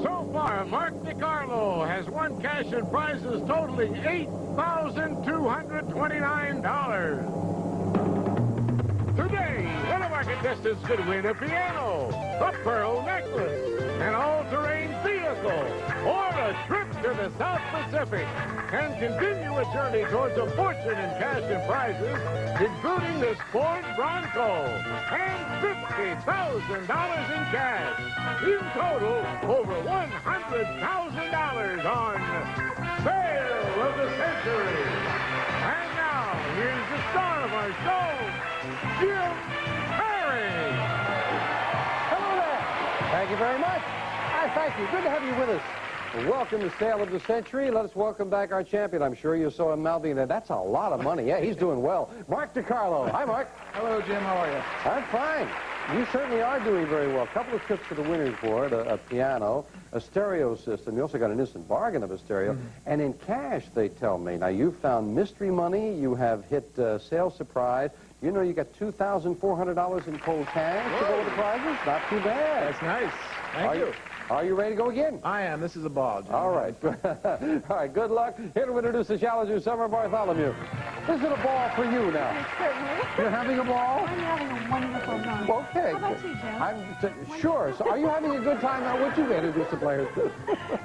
So far, Mark DeCarlo has won cash and prizes totaling $8,229. Today, one of our contestants could win a piano, a pearl necklace, an all-terrain vehicle, or a trip to the South Pacific, and continue a journey towards a fortune in cash and prizes, including this Ford Bronco and $50,000 in cash. In total, over $100,000 on Sale of the Century. And now, here's the star of our show, Jim Perry. Hello there. Thank you very much. Thank you. Good to have you with us. Welcome to Sale of the Century. Let us welcome back our champion. I'm sure you saw him mouthing that. That's a lot of money. Yeah, he's doing well. Mark DeCarlo. Hi, Mark. Hello, Jim. How are you? I'm fine. You certainly are doing very well. A couple of trips to the winner's board, a piano, a stereo system. You also got an instant bargain of a stereo. And in cash, they tell me. Now, you found mystery money. You have hit sale surprise. You know you got $2,400 in cold cash to go with the prizes? Not too bad. That's nice. Thank you. Are you ready to go again? I am. This is a ball, Jim. All right. All right, good luck. Here to introduce the challenger, Summer Bartholomew. This is a ball for you now. Certainly. You're having a ball? I'm having a wonderful time. Okay. How about you, Jim? Sure. So are you having a good time now? Would you introduce the players?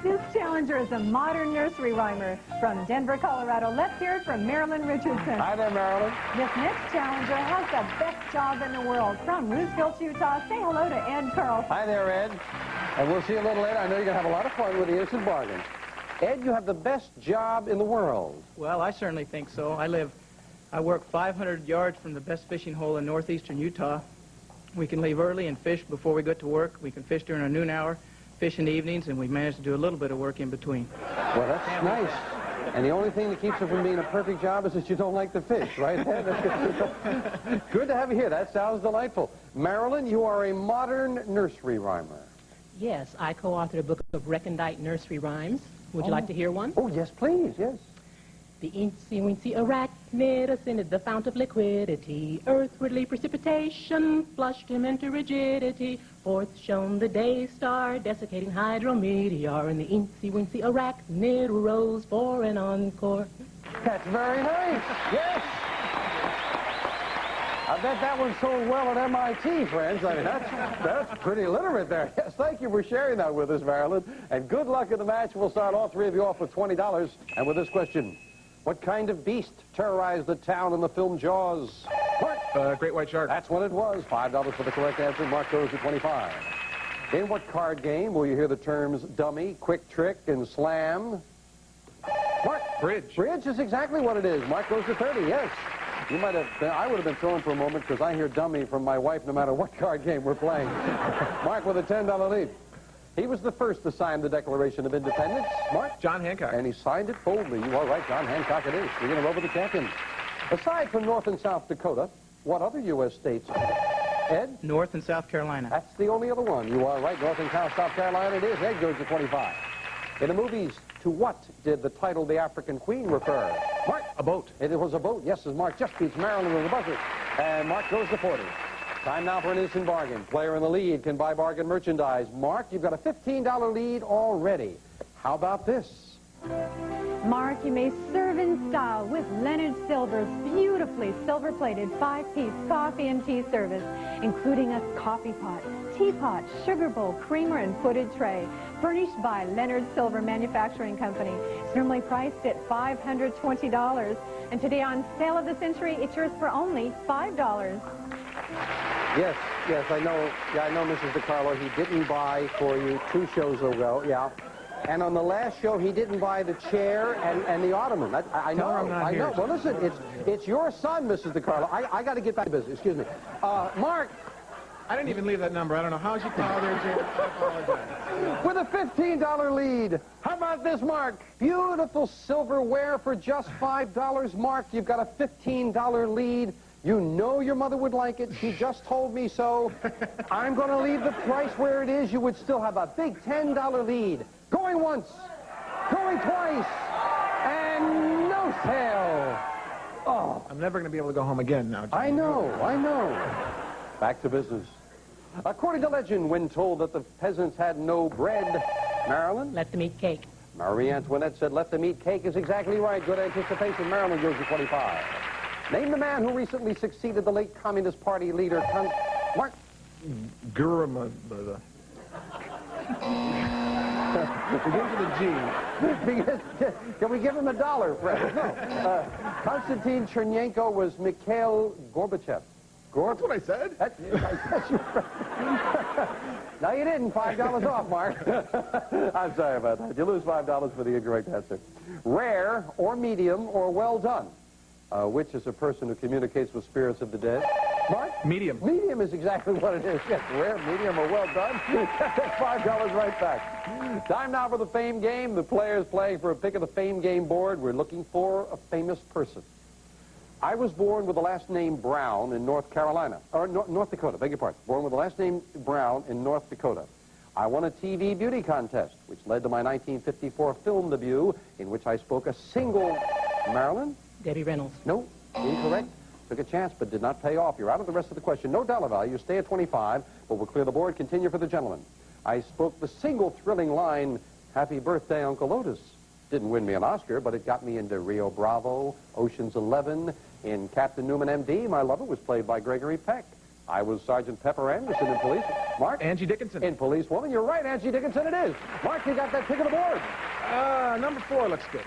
This challenger is a modern nursery rhymer from Denver, Colorado. Let's hear it from Marilyn Richardson. Hi there, Marilyn. This next challenger has the best job in the world. From Roosevelt, Utah, say hello to Ed Carl. Hi there, Ed. And we'll see you a little later. I know you're going to have a lot of fun with the instant bargain. Ed, you have the best job in the world. Well, I certainly think so. I work 500 yards from the best fishing hole in northeastern Utah. We can leave early and fish before we get to work. We can fish during our noon hour, fish in the evenings, and we manage to do a little bit of work in between. Well, that's nice. And the only thing that keeps it from being a perfect job is that you don't like to fish, right? Good to have you here. That sounds delightful. Marilyn, you are a modern nursery rhymer. Yes, I co-authored a book of recondite nursery rhymes. Would you like to hear one? Oh, yes, please, yes. The incy-wincy arachnid ascended the fount of liquidity. Earthwardly precipitation flushed him into rigidity. Forth shone the day star, desiccating hydrometeor, and the incy-wincy arachnid rose for an encore. That's very nice. Yes. I bet that one sold well at MIT, friends. I mean, that's pretty literate there. Yes, thank you for sharing that with us, Marilyn. And good luck in the match. We'll start all three of you off with $20. And with this question, what kind of beast terrorized the town in the film Jaws? Mark? Great white shark. That's what it was. $5 for the correct answer. Mark goes to 25. In what card game will you hear the terms dummy, quick trick, and slam? Mark? Bridge. Bridge is exactly what it is. Mark goes to 30, yes. You might have been, I would have been thrown for a moment because I hear dummy from my wife no matter what card game we're playing. Mark with a $10 lead. He was the first to sign the Declaration of Independence. Mark? John Hancock. And he signed it boldly. You are right, John Hancock it is. You're going to roll with the champion. Aside from North and South Dakota, what other U.S. states? Ed? North and South Carolina. That's the only other one. You are right, North and South Carolina it is. Ed goes to 25. In the movies, to what did the title The African Queen refer? Mark? A boat. It was a boat. Yes, as Mark just beats Marilyn with the buzzer. And Mark goes to 40. Time now for an instant bargain. Player in the lead can buy bargain merchandise. Mark, you've got a $15 lead already. How about this? Mark, you may serve in style with Leonard Silver's beautifully silver-plated 5-piece coffee and tea service, including a coffee pot, teapot, sugar bowl, creamer, and footed tray, furnished by Leonard Silver Manufacturing Company. It's normally priced at $520, and today on Sale of the Century, it's yours for only $5. Yes, I know. Yeah, I know, Mrs. DeCarlo. He didn't buy for you 2 shows ago. Yeah. And on the last show, he didn't buy the chair and the ottoman. I know. I know. Well, listen, it's your son, Mrs. DeCarlo. I got to get back to business. Excuse me. Mark. I didn't even leave that number. I don't know how she called there, Jim. I apologize. With a $15 lead. How about this, Mark? Beautiful silverware for just $5. Mark, you've got a $15 lead. You know your mother would like it. She just told me so. I'm going to leave the price where it is. You would still have a big $10 lead. Going once, going twice, and no sale. Oh. I'm never going to be able to go home again now, Jim. I know. Back to business. According to legend, when told that the peasants had no bread, Marilyn? Let them eat cake. Marie Antoinette said, let them eat cake is exactly right. Good anticipation. Marilyn gives you 25. Name the man who recently succeeded the late Communist Party leader, Mark. Begins with a G. Can we give him $1, Fred? No. Konstantin Chernenko was Mikhail Gorbachev. That's what I said. No, you didn't. $5 off, Mark. I'm sorry about that. You lose $5 for the incorrect answer. Rare or medium or well done. Which is a person who communicates with spirits of the dead. Mark? Medium. Medium is exactly what it is. Yes, rare, medium, or well done. That's $5 right back. Time now for the Fame Game. The players playing for a pick of the Fame Game board. We're looking for a famous person. I was born with the last name Brown in North Carolina, or North Dakota, beg your pardon. Born with the last name Brown in North Dakota. I won a TV beauty contest, which led to my 1954 film debut, in which I spoke a single... Marilyn? Debbie Reynolds. No, incorrect. Took a chance, but did not pay off. You're out of the rest of the question. No dollar value. Stay at 25, but we'll clear the board. Continue for the gentleman. I spoke the single thrilling line, Happy Birthday, Uncle Otis. Didn't win me an Oscar, but it got me into Rio Bravo, Ocean's 11. In Captain Newman, M.D., my lover was played by Gregory Peck. I was Sergeant Pepper Anderson in Police. Mark? Angie Dickinson. In Police Woman. You're right, Angie Dickinson it is. Mark, you got that pick of the board. Number 4 looks good.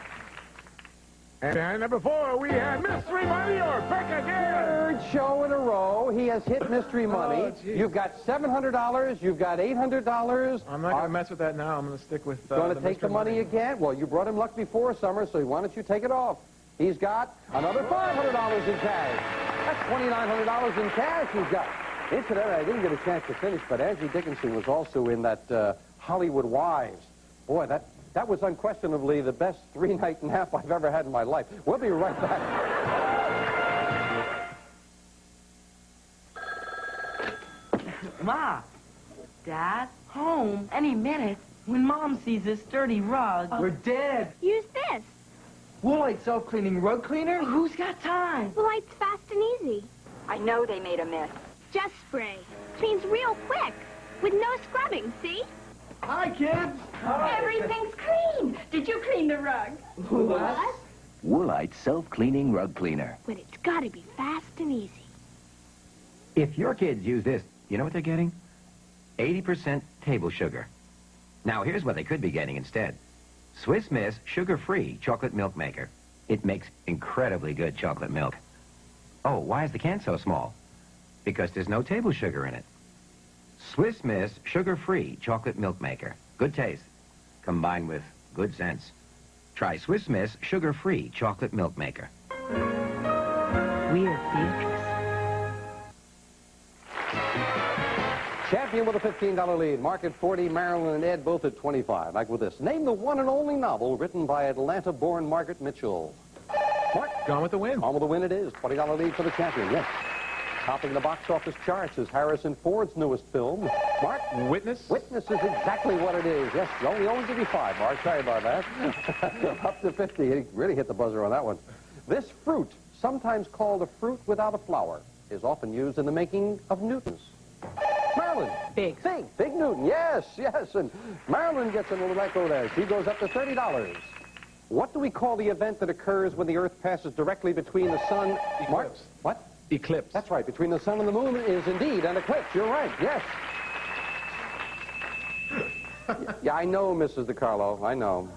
And at number 4, we have Mystery Money or Peck again. Third show in a row. He has hit Mystery Money. geez. You've got $700. You've got $800. I'm not going to mess with that now. I'm going to stick with Going to take the Mr. money again? Well, you brought him luck before, Summer, so why don't you take it off? He's got another $500 in cash. That's $2,900 in cash he's got. Incidentally, I didn't get a chance to finish, but Angie Dickinson was also in that Hollywood Wives. Boy, that was unquestionably the best 3-night nap I've ever had in my life. We'll be right back. Ma, Dad, home any minute. When Mom sees this dirty rug, We're dead. Use this. Woolite self-cleaning rug cleaner? who's got time? Well, it's fast and easy. I know they made a mess. Just spray. Cleans real quick. With no scrubbing, see? Hi, kids. Everything's clean. Did you clean the rug? What? Woolite self-cleaning rug cleaner. But it's gotta be fast and easy. If your kids use this, you know what they're getting? 80% table sugar. Now, here's what they could be getting instead. Swiss Miss sugar-free chocolate milk maker. It makes incredibly good chocolate milk. Oh, why is the can so small? Because there's no table sugar in it. Swiss Miss sugar-free chocolate milk maker. Good taste, combined with good sense. Try Swiss Miss sugar-free chocolate milk maker. We're Beatrice. Champion with a $15 lead. Mark at 40, Marilyn and Ed both at 25. Back with this. Name the one and only novel written by Atlanta-born Margaret Mitchell. Mark? Gone with the Wind. On with the Wind it is. $20 lead for the champion, yes. Topping the box office charts is Harrison Ford's newest film. Mark? Witness. Witness is exactly what it is. Yes, we only give you 5, Mark. Sorry about that. Up to 50. He really hit the buzzer on that one. This fruit, sometimes called a fruit without a flower, is often used in the making of Newtons. Marilyn. Big. Big Newton. Yes. And Marilyn gets a little echo there. She goes up to $30. What do we call the event that occurs when the Earth passes directly between the sun? Mark? What? Eclipse. That's right. Between the sun and the moon is indeed an eclipse. You're right. Yes. Yeah, I know, Mrs. DeCarlo. I know.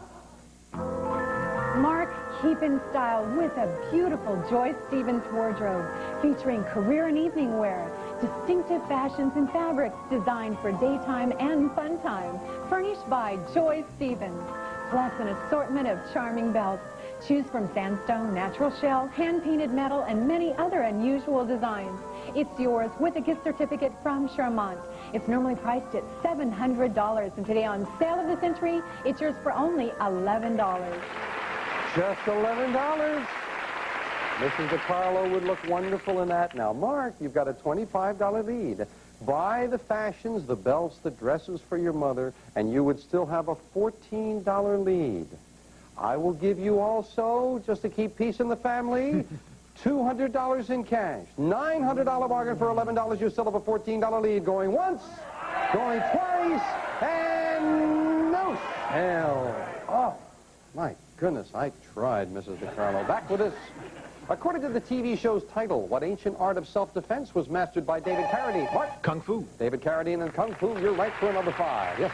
Mark, keep in style with a beautiful Joyce Stevens wardrobe featuring career and evening wear, distinctive fashions and fabrics designed for daytime and fun time, furnished by Joyce Stevens, plus an assortment of charming belts. Choose from sandstone, natural shell, hand-painted metal, and many other unusual designs. It's yours with a gift certificate from Charmant. It's normally priced at $700, and today on Sale of the Century, it's yours for only $11. Just $11. Mrs. DeCarlo would look wonderful in that. Now, Mark, you've got a $25 lead. Buy the fashions, the belts, the dresses for your mother, and you would still have a $14 lead. I will give you also, just to keep peace in the family, $200 in cash. $900 bargain for $11. You still have a $14 lead. Going once, going twice, and no. hell. Oh, my goodness, I tried, Mrs. DeCarlo. Back with this. According to the TV show's title, what ancient art of self-defense was mastered by David Carradine? Mark? Kung Fu. David Carradine and Kung Fu, you're right for another 5. Yes.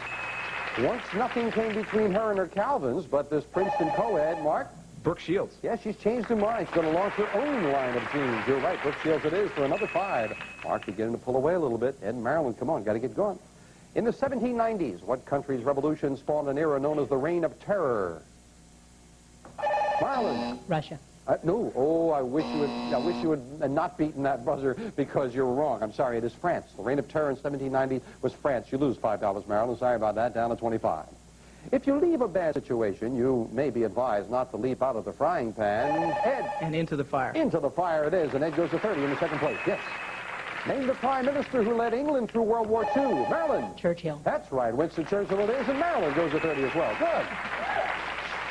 Once nothing came between her and her Calvins, but this Princeton co-ed, Mark? Brooke Shields. Yeah, she's changed her mind. She's going to launch her own line of jeans. You're right, Brooke Shields it is for another 5. Mark beginning to pull away a little bit. Ed and Marilyn, come on, got to get going. In the 1790s, what country's revolution spawned an era known as the Reign of Terror? Marilyn. Russia. No. Oh, I wish you had not beaten that buzzer because you're wrong. I'm sorry. It is France. The Reign of Terror in 1790 was France. You lose $5, Marilyn. Sorry about that. Down to 25. If you leave a bad situation, you may be advised not to leap out of the frying pan. Ed. And into the fire. Into the fire it is, and Ed goes to 30 in the second place. Yes. Name the prime minister who led England through World War II. Marilyn. Churchill. That's right. Winston Churchill it is, and Marilyn goes to 30 as well. Good.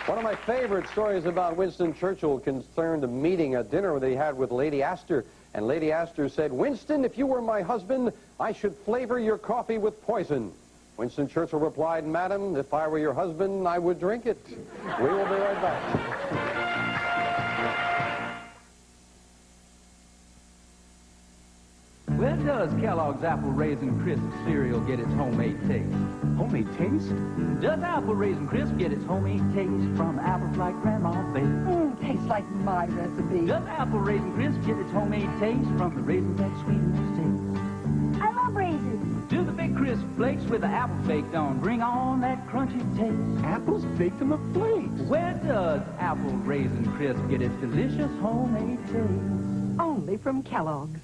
One of my favorite stories about Winston Churchill concerned a meeting, a dinner that he had with Lady Astor. And Lady Astor said, "Winston, if you were my husband, I should flavor your coffee with poison." Winston Churchill replied, "Madam, if I were your husband, I would drink it." We will be right back. Where does Kellogg's Apple Raisin Crisp cereal get its homemade taste? Homemade taste? Does Apple Raisin Crisp get its homemade taste from apples like Grandma baked? Tastes like my recipe. Does Apple Raisin Crisp get its homemade taste from the raisins that sweeten your taste? I love raisins. Do the big crisp flakes with the apples baked on bring on that crunchy taste? Apples baked on the flakes. Where does Apple Raisin Crisp get its delicious homemade taste? Only from Kellogg's.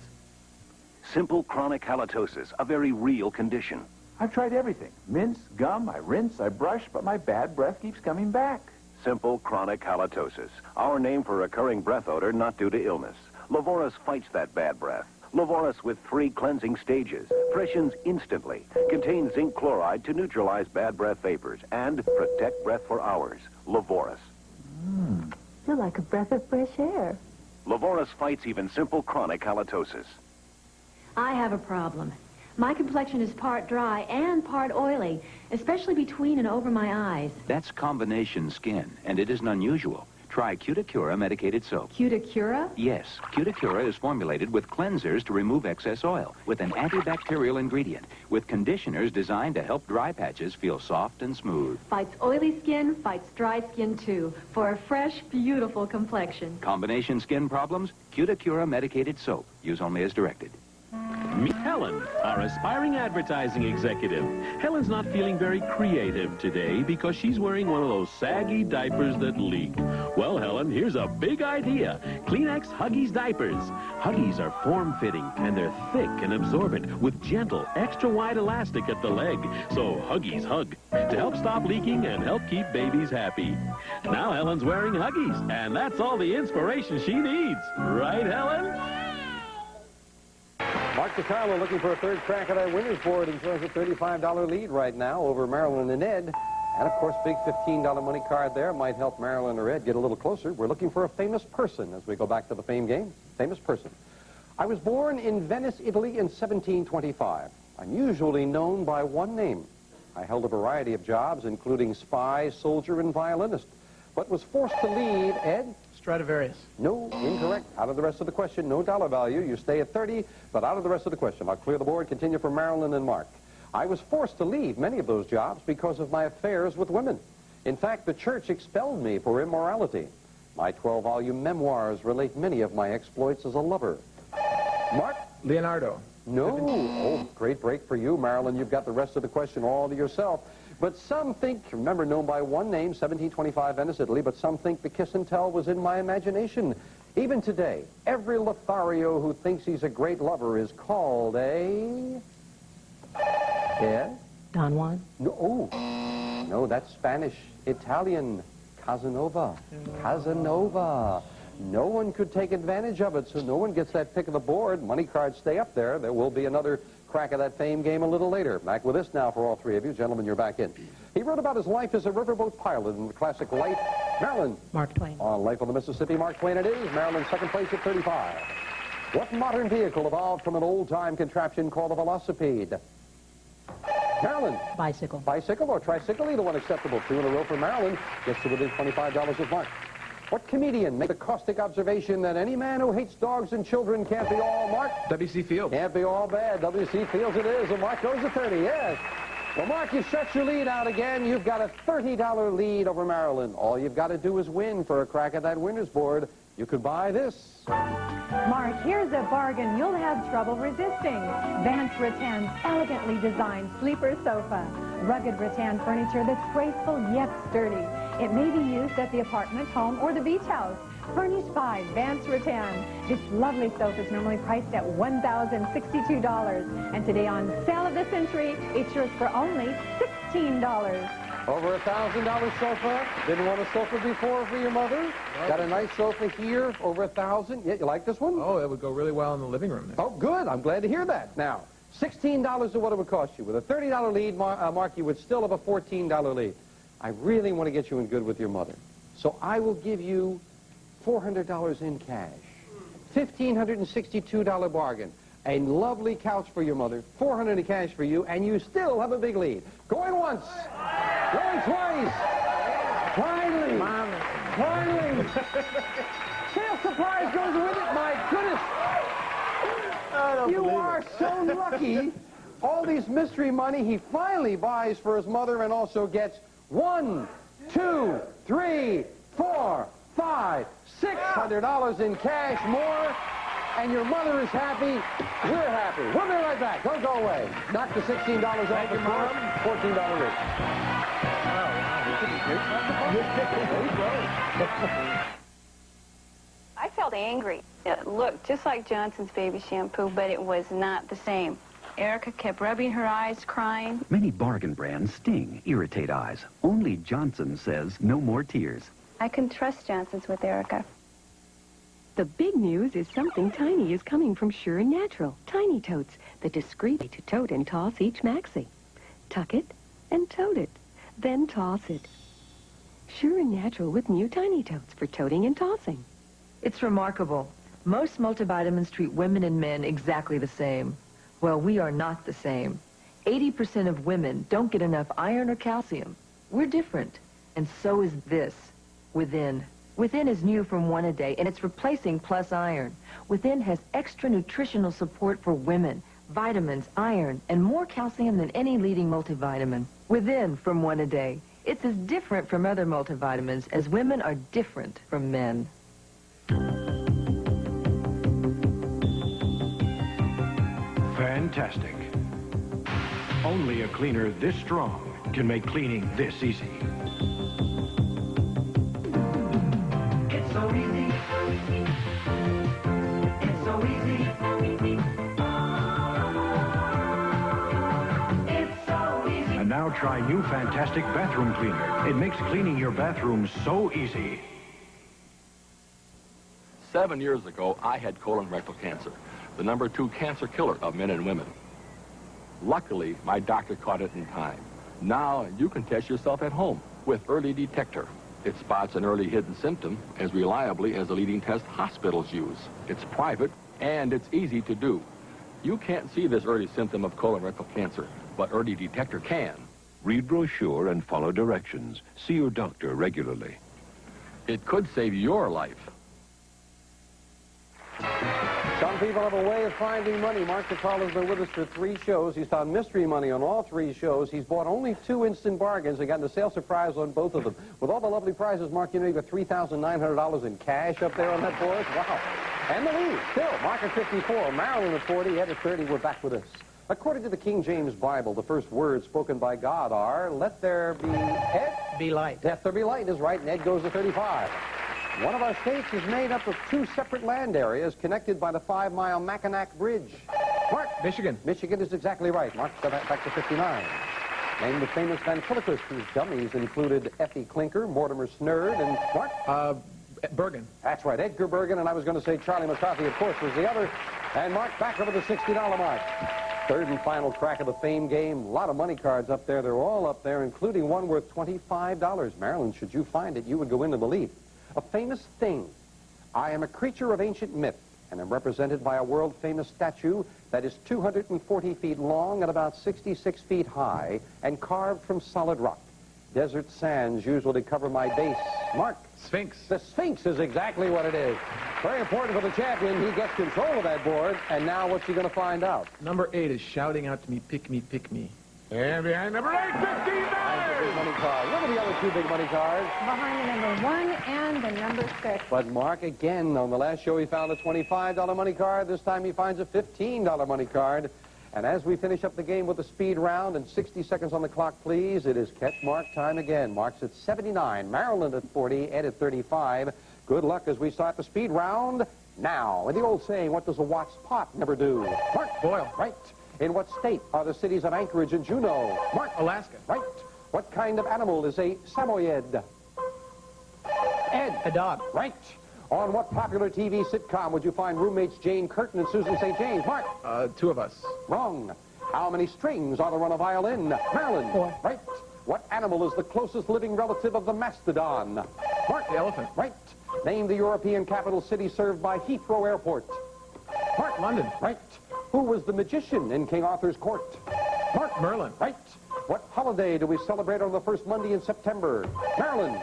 Simple chronic halitosis, a very real condition. I've tried everything. Mints, gum, I rinse, I brush, but my bad breath keeps coming back. Simple chronic halitosis, our name for recurring breath odor not due to illness. Livorus fights that bad breath. Livorus with 3 cleansing stages, freshens instantly, contains zinc chloride to neutralize bad breath vapors and protect breath for hours. Livorus. Feel like a breath of fresh air. Livorus fights even simple chronic halitosis. I have a problem. My complexion is part dry and part oily, especially between and over my eyes. That's combination skin, and it isn't unusual. Try Cuticura medicated soap. Cuticura? Yes, Cuticura is formulated with cleansers to remove excess oil, with an antibacterial ingredient, with conditioners designed to help dry patches feel soft and smooth. Fights oily skin, fights dry skin too, for a fresh, beautiful complexion. Combination skin problems? Cuticura medicated soap. Use only as directed. Meet Helen, our aspiring advertising executive. Helen's not feeling very creative today because she's wearing one of those saggy diapers that leak. Well, Helen, here's a big idea. Kleenex Huggies diapers. Huggies are form-fitting, and they're thick and absorbent with gentle, extra-wide elastic at the leg. So Huggies hug to help stop leaking and help keep babies happy. Now Helen's wearing Huggies, and that's all the inspiration she needs. Right, Helen? Mark DeCarlo looking for a third crack at that winner's board and shows a $35 lead right now over Marilyn and Ed. And, of course, big $15 money card there might help Marilyn or Ed get a little closer. We're looking for a famous person as we go back to the fame game. Famous person. I was born in Venice, Italy in 1725. I'm usually known by one name. I held a variety of jobs, including spy, soldier, and violinist, but was forced to leave, Ed. Stradivarius. No, incorrect. Out of the rest of the question, no dollar value. You stay at 30, but out of the rest of the question. I'll clear the board, continue for Marilyn and Mark. I was forced to leave many of those jobs because of my affairs with women. In fact, the church expelled me for immorality. My 12-volume memoirs relate many of my exploits as a lover. Mark? Leonardo. No. Oh, great break for you, Marilyn. You've got the rest of the question all to yourself. But some think, remember, known by one name, 1725 Venice, Italy, but some think the kiss and tell was in my imagination. Even today, every Lothario who thinks he's a great lover is called a... Yeah? Don Juan? No, no, that's Spanish. Italian. Casanova. Casanova. No one could take advantage of it, so no one gets that pick of the board. Money cards stay up there. There will be another crack at that fame game a little later. Back with us now for all three of you. Gentlemen, you're back in. He wrote about his life as a riverboat pilot in the classic Life. Marilyn. Mark Twain. On Life on the Mississippi, Mark Twain it is. Marilyn, second place at 35. What modern vehicle evolved from an old-time contraption called a velocipede? Marilyn. Bicycle. Bicycle or tricycle, either one acceptable. 2 in a row for Marilyn. Gets to within $25 of Mark. What comedian made the caustic observation that any man who hates dogs and children can't be all, Mark? W.C. Fields. Can't be all bad. W.C. Fields it is. And Mark goes to 30, yes. Well, Mark, you stretch your lead out again. You've got a $30 lead over Marilyn. All you've got to do is win for a crack at that winner's board. You could buy this. Mark, here's a bargain you'll have trouble resisting. Vance Rattan's elegantly designed sleeper sofa. Rugged rattan furniture that's graceful yet sturdy. It may be used at the apartment, home, or the beach house. Furnished by Vance Rattan. This lovely sofa is normally priced at $1,062. And today on Sale of the Century, it's yours for only $16. Over a $1,000 sofa. Didn't want a sofa before for your mother? Got a nice sofa here, over $1,000. Yeah, you like this one? Oh, it would go really well in the living room. Oh, good. I'm glad to hear that. Now, $16 is what it would cost you. With a $30 lead, Mark, you would still have a $14 lead. I really want to get you in good with your mother. So I will give you $400 in cash. $1,562 bargain. A lovely couch for your mother, $400 in cash for you, and you still have a big lead. Going once, going twice. Finally, finally. Sale surprise goes with it, my goodness. You are so lucky. All these mystery money he finally buys for his mother and also gets $1, 2, 3, 4, 5, $600 in cash more. And your mother is happy, we're happy. We'll be right back. Don't go away. Knock the $16 off the floor, $14 rate. I felt angry. It looked just like Johnson's baby shampoo, but it was not the same. Erica kept rubbing her eyes, crying. Many bargain brands sting, irritate eyes. Only Johnson says no more tears. I can trust Johnson's with Erica. The big news is something tiny is coming from Sure and Natural. Tiny Totes, the discreet way to tote and toss each maxi. Tuck it and tote it, then toss it. Sure and Natural with new Tiny Totes for toting and tossing. It's remarkable. Most multivitamins treat women and men exactly the same. Well, we are not the same. 80% of women don't get enough iron or calcium. We're different. And so is this, Within. Within is new from One A Day, and it's replacing Plus Iron. Within has extra nutritional support for women, vitamins, iron, and more calcium than any leading multivitamin. Within from One A Day. It's as different from other multivitamins as women are different from men. Fantastic. Only a cleaner this strong can make cleaning this easy. It's so easy. It's so easy. It's so easy. And now try new Fantastic Bathroom Cleaner. It makes cleaning your bathroom so easy. 7 years ago, I had colon rectal cancer, the #2 cancer killer of men and women. Luckily, my doctor caught it in time. Now you can test yourself at home with Early Detector. It spots an early hidden symptom as reliably as the leading test hospitals use. It's private and it's easy to do. You can't see this early symptom of colorectal cancer, but Early Detector can. Read brochure and follow directions. See your doctor regularly. It could save your life. Some people have a way of finding money. Mark DeCarlo has been with us for 3 shows. He's found mystery money on all 3 shows. He's bought only 2 instant bargains and gotten a sale surprise on both of them. With all the lovely prizes, Mark, you know you got $3,900 in cash up there on that board. Wow. And the lead, still, Mark at 54, Marilyn at 40, Ed at 30. We're back with us. According to the King James Bible, the first words spoken by God are, let there be, Ed? Be light. Let there be light is right, and Ed goes to 35. One of our states is made up of 2 separate land areas connected by the 5-mile Mackinac Bridge. Mark? Michigan. Michigan is exactly right. Mark, go back to 59. Name the famous ventriloquist whose dummies included Effie Clinker, Mortimer Snerd, and Mark? Bergen. That's right, Edgar Bergen, and I was going to say Charlie McCarthy, of course, was the other. And Mark, back over the $60 mark. Third and final crack of the fame game. A lot of money cards up there. They're all up there, including one worth $25. Marilyn, should you find it, you would go into the lead. A famous thing. I am a creature of ancient myth. And I'm represented by a world-famous statue that is 240 feet long and about 66 feet high and carved from solid rock. Desert sands usually cover my base. Mark. Sphinx. The Sphinx is exactly what it is. Very important for the champion. He gets control of that board. And now what's he going to find out? Number 8 is shouting out to me, pick me, pick me. And behind number 8, $15! Big money card. Look at the other two big money cards. Behind the number 1 and the number 6. But Mark, again, on the last show, he found a $25 money card. This time he finds a $15 money card. And as we finish up the game with the speed round and 60 seconds on the clock, please, it is catch Mark time again. Mark's at 79, Marilyn at 40, Ed at 35. Good luck as we start the speed round now. And the old saying, what does a Watts pot never do? Mark. Boil. Right. In what state are the cities of Anchorage and Juneau? Mark. Alaska. Right. What kind of animal is a samoyed? Ed. A dog. Right. On what popular TV sitcom would you find roommates Jane Curtin and Susan St. James? Mark. 2 of us. Wrong. How many strings ought to run a violin? Marilyn. 4. Right. What animal is the closest living relative of the mastodon? Mark. The elephant. Right. Name the European capital city served by Heathrow Airport. Mark. London. Right. Who was the magician in King Arthur's court? Mark. Merlin. Right. What holiday do we celebrate on the first Monday in September? Marilyn.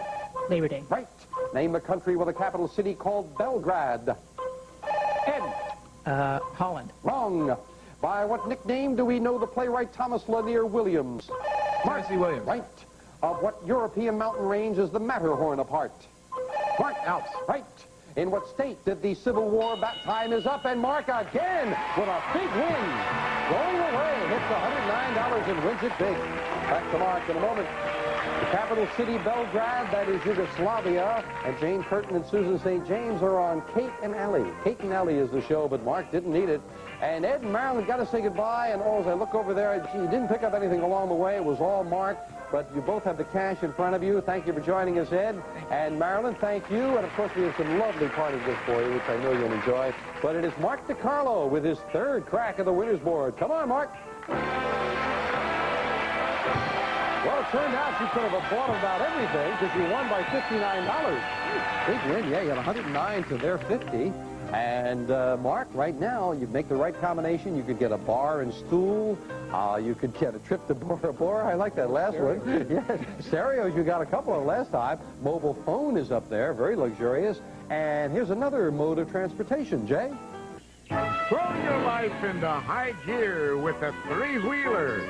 Labor Day. Right. Name the country with a capital city called Belgrade. Ed. Holland. Wrong. By what nickname do we know the playwright Thomas Lanier Williams? Tennessee Williams. Right. Of what European mountain range is the Matterhorn a part? Mark. Alps. Right. In what state did the Civil War? Time is up, and Mark again with a big win. Going away, hits $109 and wins it big. Back to Mark in a moment. The capital city, Belgrade, that is Yugoslavia. And Jane Curtin and Susan St. James are on Kate and Allie. Kate and Allie is the show, but Mark didn't need it. And Ed and Marilyn got to say goodbye. And as I look over there, you didn't pick up anything along the way. It was all Mark. But you both have the cash in front of you. Thank you for joining us, Ed. And Marilyn, thank you. And, of course, we have some lovely party gifts for you, which I know you'll enjoy. But it is Mark DeCarlo with his third crack at the winner's board. Come on, Mark. Well, it turned out you could have bought about everything because you won by $59. Big win, yeah. You had 109 to their 50. And, Mark, right now, you make the right combination. You could get a bar and stool. You could get a trip to Bora Bora. I like that last one. Yes. Stereos, you got a couple of last time. Mobile phone is up there, very luxurious. And here's another mode of transportation, Jay. Throw your life into high gear with a 3-wheeler.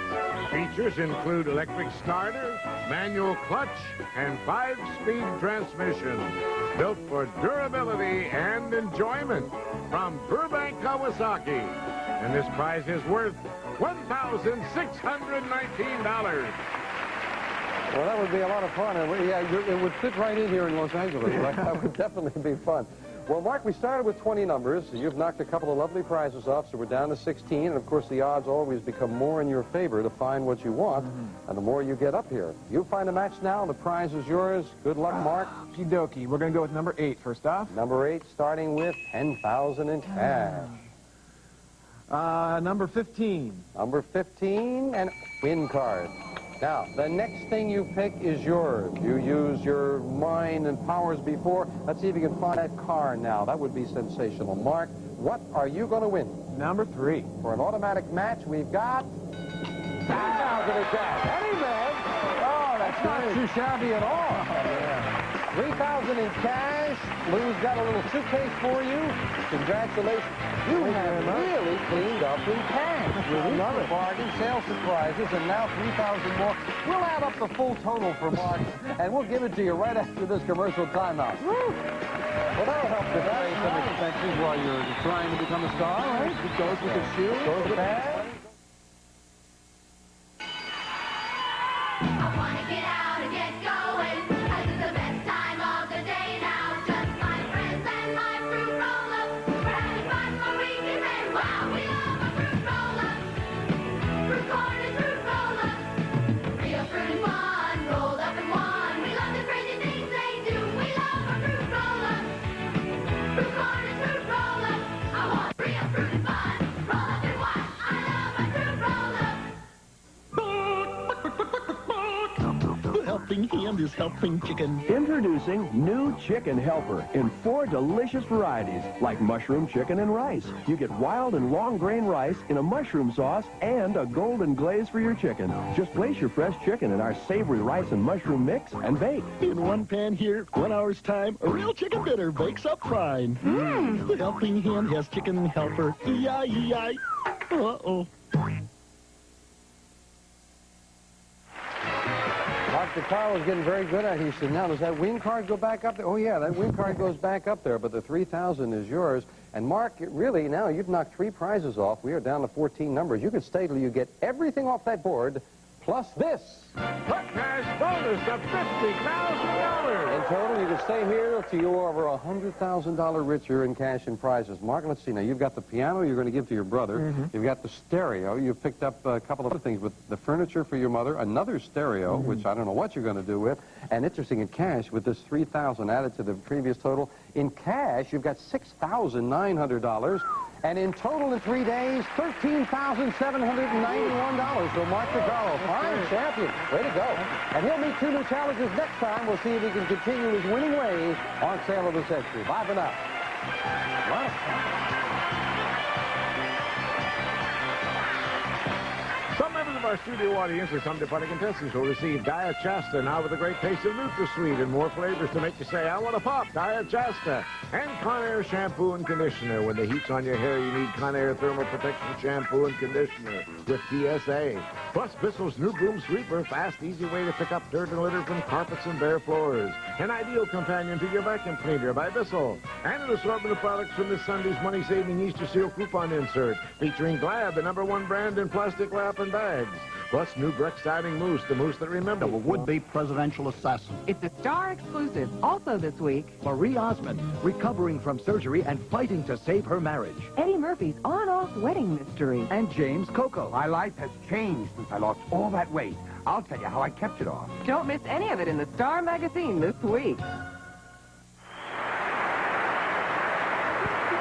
Features include electric starter, manual clutch, and 5-speed transmission. Built for durability and enjoyment from Burbank, Kawasaki. And this prize is worth $1,619. Well, that would be a lot of fun. And it would fit right in here in Los Angeles. Right? That would definitely be fun. Well, Mark, we started with 20 numbers. You've knocked a couple of lovely prizes off, so we're down to 16. And, of course, the odds always become more in your favor to find what you want, and the more you get up here. You find a match now. The prize is yours. Good luck, Mark. Okie dokie. We're going to go with number 8 first off. Number 8, starting with $10,000 in cash. Number 15. Number 15, and win card. Now, the next thing you pick is yours. You used your mind and powers before. Let's see if you can find that car now. That would be sensational. Mark, what are you going to win? Number 3. For an automatic match, we've got $10,000 in cash. Any man? Oh, that's not too shabby at all. $3,000 in cash. Lou's got a little suitcase for you. Congratulations. You have really cleaned up in cash. Another bargain, sales surprises, and now $3,000 more. We'll add up the full total for Mark, and we'll give it to you right after this commercial timeout. Well, that'll help defray some expenses while you're trying to become a star, right? It goes with the shoe. Goes with the hat. I want to get out and get going. This is the best time of the day now. Just my friends and my fruit roll-up. We're having fun for weekend and wow, we love a fruit roll-up. Fruit corn and fruit roll-up. Real fruit and fun, rolled up in one. We love the crazy things they do. We love a fruit roll-up. Fruit corn and fruit roll-up. I want real fruit and fun, roll up in one. I love Helping Hand is helping chicken. Introducing new Chicken Helper in 4 delicious varieties, like mushroom, chicken, and rice. You get wild and long grain rice in a mushroom sauce and a golden glaze for your chicken. Just place your fresh chicken in our savory rice and mushroom mix and bake. In 1 pan here, 1 hour's time, a real chicken dinner bakes up fine. The Helping Hand has Chicken Helper. E-I-E-I. Uh-oh. Mark DeCarlo getting very good at it. He said, now, does that win card go back up there? Oh, yeah, that win card goes back up there, but the $3,000 is yours. And, Mark, really, now you've knocked 3 prizes off. We are down to 14 numbers. You can stay till you get everything off that board, plus this. The cash bonus of $50,000. In total, you can stay here till you're over $100,000 richer in cash and prizes. Mark, let's see. Now, you've got the piano you're going to give to your brother. You've got the stereo. You've picked up a couple of other things with the furniture for your mother, another stereo, which I don't know what you're going to do with, and interesting in cash with this $3,000 added to the previous total. In cash, you've got $6,900. And in total in 3 days, $13,791. So Mark DeCarlo, fine champion. Way to go. And he'll meet 2 new challengers next time. We'll see if he can continue his winning ways on Sale of the Century. Bye for now. Some members of our studio audience and some departing contestants will receive Diet Shasta now with a great taste of NutraSweet and more flavors to make you say, I want to pop, Diet Shasta. And Conair shampoo and conditioner. When the heat's on your hair, you need Conair Thermal Protection shampoo and conditioner with PSA. Plus Bissell's new Broom Sweeper, fast, easy way to pick up dirt and litter from carpets and bare floors. An ideal companion to your vacuum cleaner by Bissell. And an assortment of products from this Sunday's money-saving Easter Seal coupon insert, featuring Glad, the #1 brand in plastic wrap and bags. Plus new Breck Siding Mousse, the mousse that remembers. A would-be presidential assassin. It's a Star exclusive. Also this week, Marie Osmond, recovering from surgery and fighting to save her marriage. Eddie Murphy's on-off wedding mystery. And James Coco. My life has changed since I lost all that weight. I'll tell you how I kept it off. Don't miss any of it in the Star magazine this week.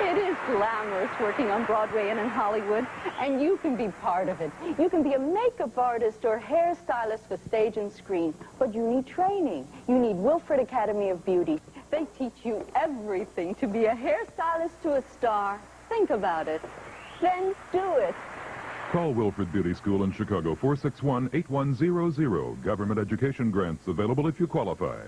It is glamorous working on Broadway and in Hollywood, and you can be part of it. You can be a makeup artist or hairstylist for stage and screen, but you need training. You need Wilfred Academy of Beauty. They teach you everything to be a hairstylist to a star. Think about it. Then do it. Call Wilfred Beauty School in Chicago, 461-8100. Government education grants available if you qualify.